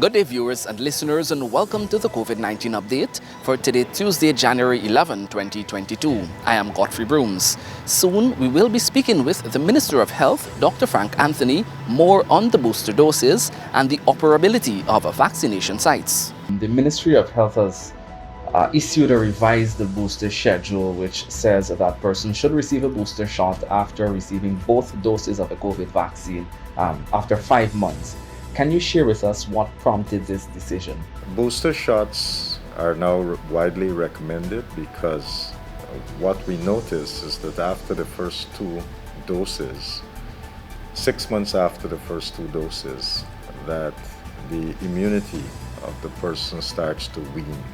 Good day, viewers and listeners, and welcome to the COVID-19 update for today, Tuesday, January 11, 2022. I am Godfrey Brooms. Soon, we will be speaking with the Minister of Health, Dr. Frank Anthony, more on the booster doses and the operability of vaccination sites. The Ministry of Health has issued a revised booster schedule which says that persons should receive a booster shot after receiving both doses of the COVID vaccine after 5 months. Can you share with us what prompted this decision? Booster shots are now widely recommended because what we notice is that after the first 2 doses, 6 months after the first 2 doses, that the immunity of the person starts to wane,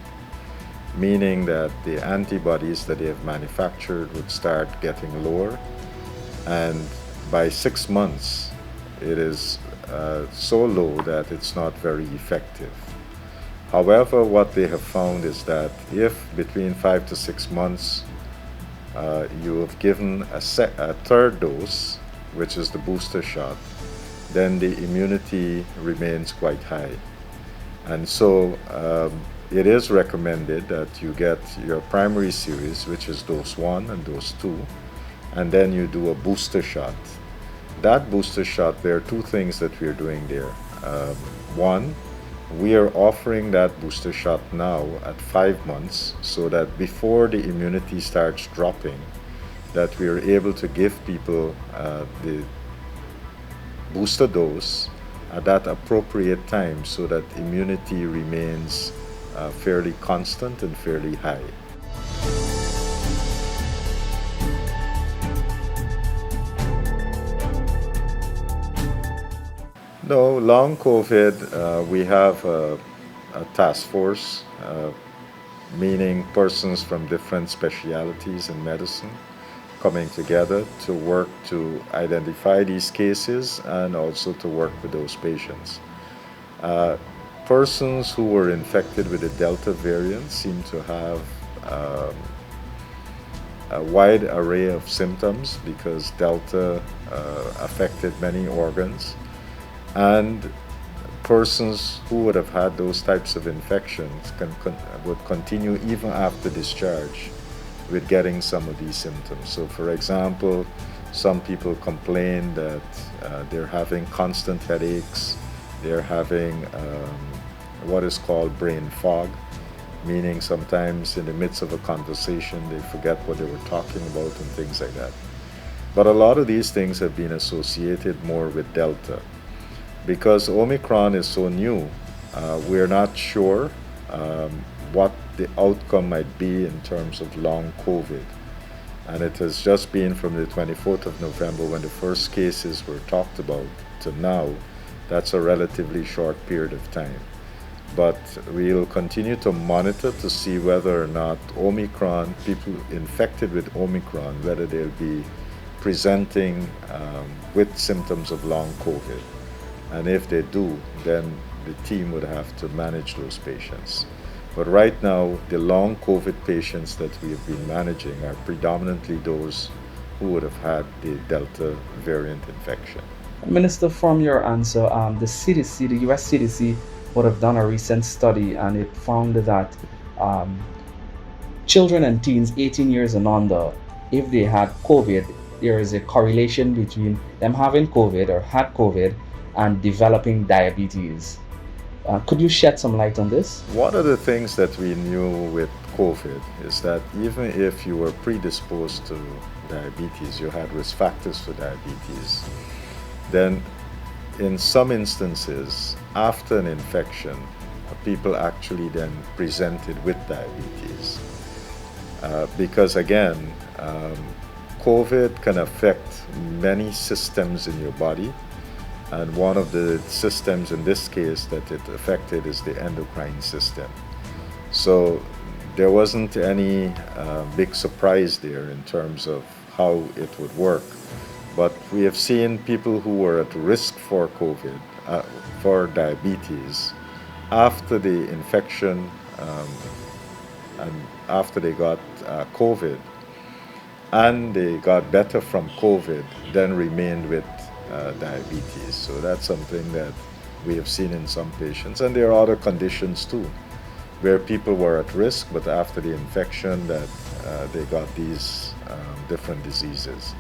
meaning that the antibodies that they have manufactured would start getting lower, and by 6 months it is so low that it's not very effective. However, what they have found is that if between 5 to 6 months you have given a third dose, which is the booster shot, then the immunity remains quite high. And so it is recommended that you get your primary series, which is dose 1 and dose 2, and then you do a booster shot. That booster shot, there are 2 things that we are doing there. One, we are offering that booster shot now at 5 months, so that before the immunity starts dropping, that we are able to give people the booster dose at that appropriate time so that immunity remains fairly constant and fairly high. No, long COVID, we have a task force, meaning persons from different specialities in medicine coming together to work to identify these cases and also to work with those patients. Persons who were infected with the Delta variant seem to have a wide array of symptoms because Delta affected many organs. And persons who would have had those types of infections would continue even after discharge with getting some of these symptoms. So for example, some people complain that they're having constant headaches, they're having what is called brain fog, meaning sometimes in the midst of a conversation they forget what they were talking about and things like that. But a lot of these things have been associated more with Delta. Because Omicron is so new, we're not sure what the outcome might be in terms of long COVID. And it has just been from the 24th of November when the first cases were talked about to now. That's a relatively short period of time. But we'll continue to monitor to see whether or not Omicron, people infected with Omicron, whether they'll be presenting with symptoms of long COVID. And if they do, then the team would have to manage those patients. But right now, the long COVID patients that we have been managing are predominantly those who would have had the Delta variant infection. Minister, from your answer, the CDC, the US CDC, would have done a recent study and it found that children and teens 18 years and under, if they had COVID, there is a correlation between them having COVID or had COVID and developing diabetes. Could you shed some light on this? One of the things that we knew with COVID is that even if you were predisposed to diabetes, you had risk factors for diabetes, then in some instances, after an infection, people actually then presented with diabetes. Because again, COVID can affect many systems in your body. And one of the systems in this case that it affected is the endocrine system. So there wasn't any big surprise there in terms of how it would work. But we have seen people who were at risk for COVID, for diabetes, after the infection and after they got COVID, and they got better from COVID, then remained with diabetes. So that's something that we have seen in some patients, and there are other conditions too, where people were at risk, but after the infection that they got these different diseases.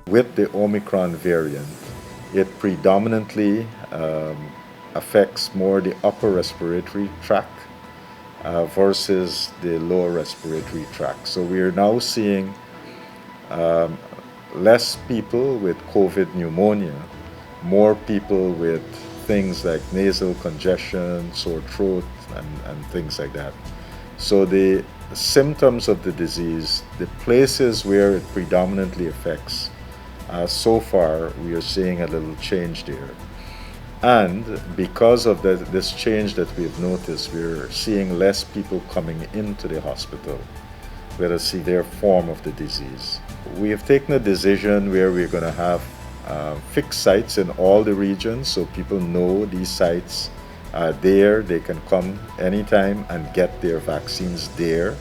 With the Omicron variant, it predominantly affects more the upper respiratory tract versus the lower respiratory tract. So we are now seeing less people with COVID pneumonia, more people with things like nasal congestion, sore throat, and things like that. So the symptoms of the disease, the places where it predominantly affects, so far we are seeing a little change there. And because of this change that we've noticed, we're seeing less people coming into the hospital with a severe form of the disease. We have taken a decision where we're going to have fixed sites in all the regions, so people know these sites are there. They can come anytime and get their vaccines there.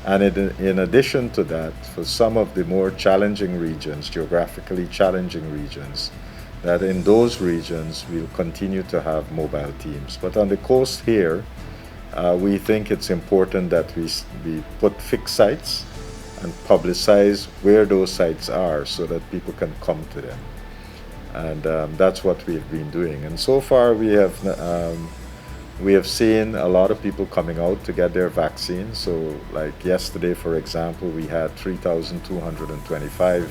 And in addition to that, for some of the more challenging regions, geographically challenging regions, that in those regions we'll continue to have mobile teams. But on the coast here, we think it's important that we put fixed sites and publicize where those sites are so that people can come to them. And that's what we've been doing. And so far we have seen a lot of people coming out to get their vaccine. So like yesterday, for example, we had 3,225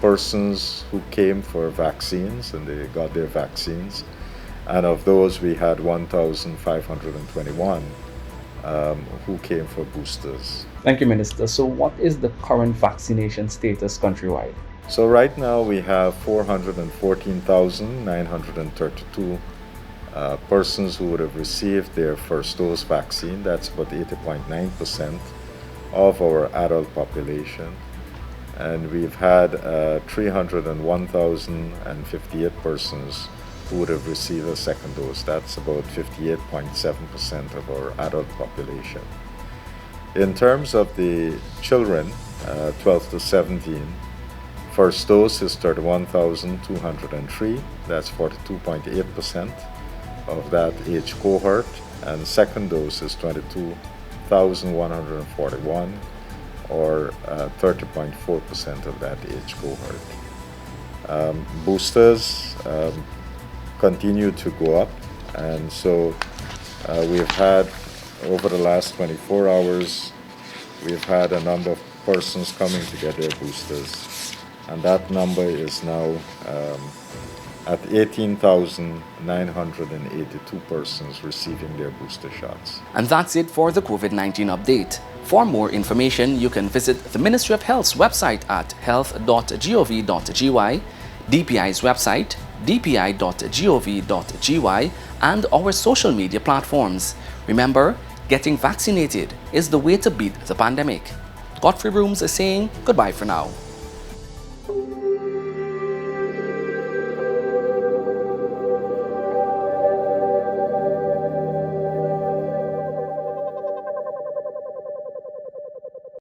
persons who came for vaccines, and they got their vaccines. And of those, we had 1,521 who came for boosters. Thank you, Minister. So what is the current vaccination status countrywide? So right now we have 414,932 persons who would have received their first dose vaccine. That's about 80.9% of our adult population. And we've had 301,058 persons who would have received a second dose. That's about 58.7% of our adult population. In terms of the children, 12 to 17, first dose is 31,203. That's 42.8% of that age cohort. And second dose is 22,141, or 30.4% of that age cohort. Boosters continue to go up, and so we've had, over the last 24 hours, we've had a number of persons coming to get their boosters, and that number is now at 18,982 persons receiving their booster shots. And that's it for the COVID-19 update. For more information, you can visit the Ministry of Health's website at health.gov.gy, DPI's website, dpi.gov.gy, and our social media platforms. Remember, getting vaccinated is the way to beat the pandemic. Godfrey Brooms is saying goodbye for now.